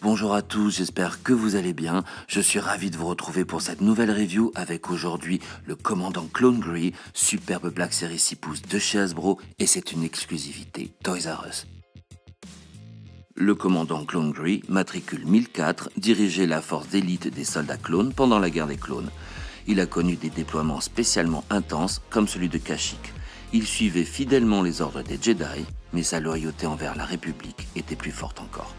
Bonjour à tous, j'espère que vous allez bien. Je suis ravi de vous retrouver pour cette nouvelle review avec aujourd'hui le commandant Clone Gris, superbe Black Series 6 pouces de chez Hasbro et c'est une exclusivité Toys R Us. Le commandant Clone Gris, matricule 1004, dirigeait la force d'élite des soldats clones pendant la guerre des clones. Il a connu des déploiements spécialement intenses comme celui de Kashyyyk. Il suivait fidèlement les ordres des Jedi, mais sa loyauté envers la République était plus forte encore.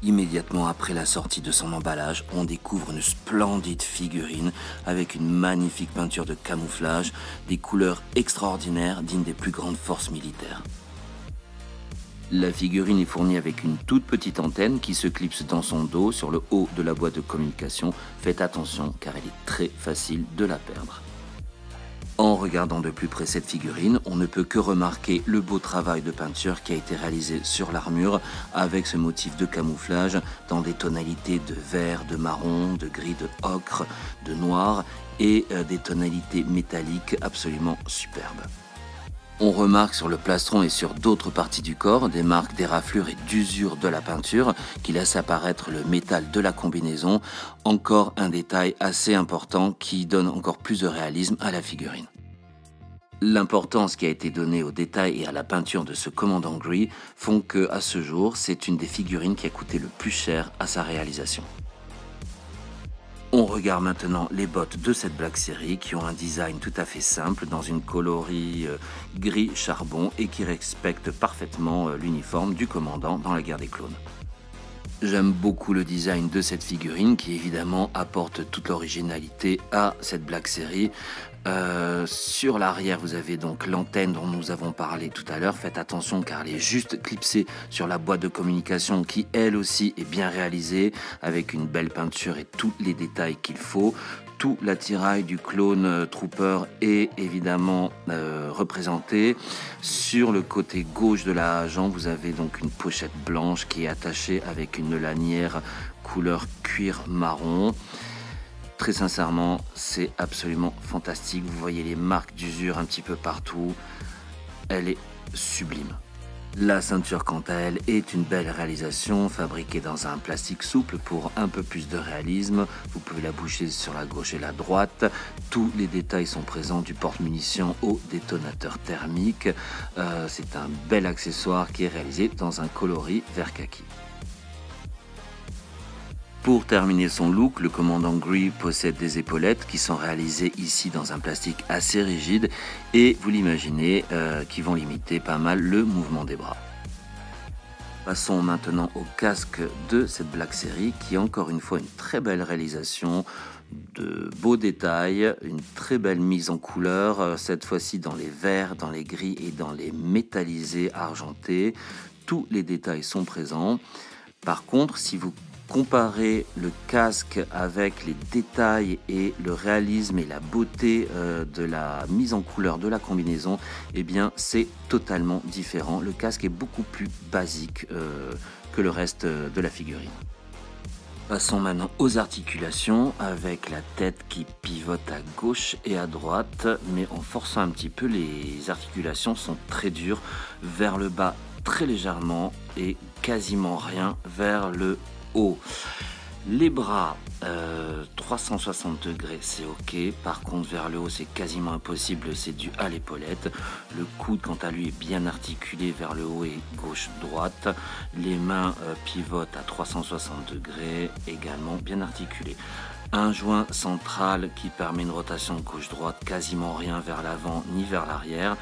Immédiatement après la sortie de son emballage, on découvre une splendide figurine avec une magnifique peinture de camouflage, des couleurs extraordinaires dignes des plus grandes forces militaires. La figurine est fournie avec une toute petite antenne qui se clipse dans son dos sur le haut de la boîte de communication. Faites attention car elle est très facile de la perdre. En regardant de plus près cette figurine, on ne peut que remarquer le beau travail de peinture qui a été réalisé sur l'armure avec ce motif de camouflage dans des tonalités de vert, de marron, de gris, de ocre, de noir et des tonalités métalliques absolument superbes. On remarque sur le plastron et sur d'autres parties du corps des marques d'éraflure et d'usure de la peinture qui laissent apparaître le métal de la combinaison, encore un détail assez important qui donne encore plus de réalisme à la figurine. L'importance qui a été donnée aux détails et à la peinture de ce commandant Gris font que, à ce jour, c'est une des figurines qui a coûté le plus cher à sa réalisation. On regarde maintenant les bottes de cette Black Series qui ont un design tout à fait simple dans une coloris gris charbon et qui respecte parfaitement l'uniforme du commandant dans la guerre des clones. J'aime beaucoup le design de cette figurine qui évidemment apporte toute l'originalité à cette Black Series. Sur l'arrière, vous avez donc l'antenne dont nous avons parlé tout à l'heure. Faites attention car elle est juste clipsée sur la boîte de communication qui elle aussi est bien réalisée avec une belle peinture et tous les détails qu'il faut. Tout l'attirail du clone trooper est évidemment représenté. Sur le côté gauche de la jambe, vous avez donc une pochette blanche qui est attachée avec une lanière couleur cuir marron. Très sincèrement, c'est absolument fantastique. Vous voyez les marques d'usure un petit peu partout. Elle est sublime. La ceinture, quant à elle, est une belle réalisation, fabriquée dans un plastique souple pour un peu plus de réalisme. Vous pouvez la boucher sur la gauche et la droite. Tous les détails sont présents, du porte-munitions au détonateur thermique. C'est un bel accessoire qui est réalisé dans un coloris vert kaki. Pour terminer son look, le commandant Gris possède des épaulettes qui sont réalisées ici dans un plastique assez rigide et vous l'imaginez qui vont limiter pas mal le mouvement des bras. Passons maintenant au casque de cette Black Series qui est encore une fois une très belle réalisation, de beaux détails, une très belle mise en couleur, cette fois-ci dans les verts, dans les gris et dans les métallisés argentés. Tous les détails sont présents. Par contre, si vous comparez le casque avec les détails et le réalisme et la beauté de la mise en couleur de la combinaison, eh bien c'est totalement différent. Le casque est beaucoup plus basique que le reste de la figurine. Passons maintenant aux articulations avec la tête qui pivote à gauche et à droite, mais en forçant un petit peu, les articulations sont très dures vers le bas très légèrement et quasiment rien vers le haut. Les bras 360 degrés c'est ok, par contre vers le haut c'est quasiment impossible, c'est dû à l'épaulette. Le coude quant à lui est bien articulé vers le haut et gauche-droite. Les mains pivotent à 360 degrés, également bien articulées. Un joint central qui permet une rotation gauche-droite, quasiment rien vers l'avant ni vers l'arrière.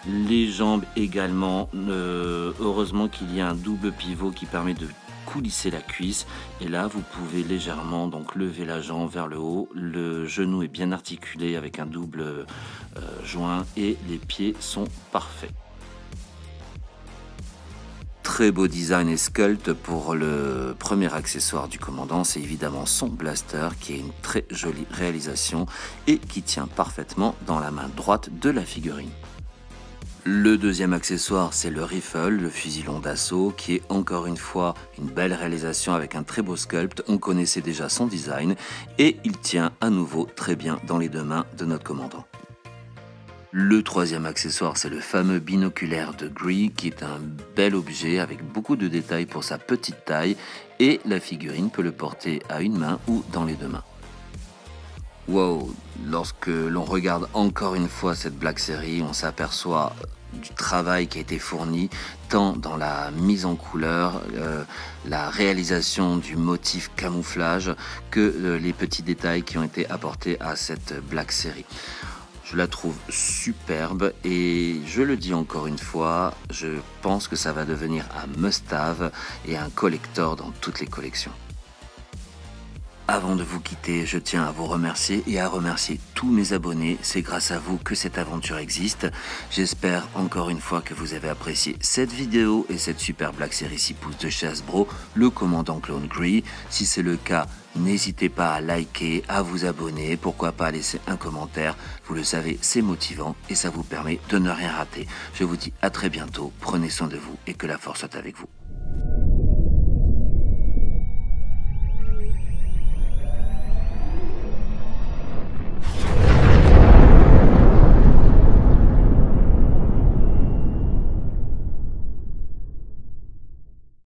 Les jambes également, heureusement qu'il y a un double pivot qui permet de coulisser la cuisse et là vous pouvez légèrement donc lever la jambe vers le haut. Le genou est bien articulé avec un double joint et les pieds sont parfaits. Très beau design et sculpt pour le premier accessoire du commandant, c'est évidemment son blaster qui est une très jolie réalisation et qui tient parfaitement dans la main droite de la figurine. Le deuxième accessoire, c'est le rifle, le fusil long d'assaut, qui est encore une fois une belle réalisation avec un très beau sculpt. On connaissait déjà son design et il tient à nouveau très bien dans les deux mains de notre commandant. Le troisième accessoire, c'est le fameux binoculaire de Gree, qui est un bel objet avec beaucoup de détails pour sa petite taille, et la figurine peut le porter à une main ou dans les deux mains. Wow, lorsque l'on regarde encore une fois cette Black Series, on s'aperçoit du travail qui a été fourni, tant dans la mise en couleur, la réalisation du motif camouflage, que les petits détails qui ont été apportés à cette Black Series. Je la trouve superbe et je le dis encore une fois, je pense que ça va devenir un must-have et un collector dans toutes les collections. Avant de vous quitter, je tiens à vous remercier et à remercier tous mes abonnés. C'est grâce à vous que cette aventure existe. J'espère encore une fois que vous avez apprécié cette vidéo et cette super Black Series 6 pouces de chez Hasbro, le commandant Clone Gree. Si c'est le cas, n'hésitez pas à liker, à vous abonner, pourquoi pas à laisser un commentaire. Vous le savez, c'est motivant et ça vous permet de ne rien rater. Je vous dis à très bientôt, prenez soin de vous et que la force soit avec vous.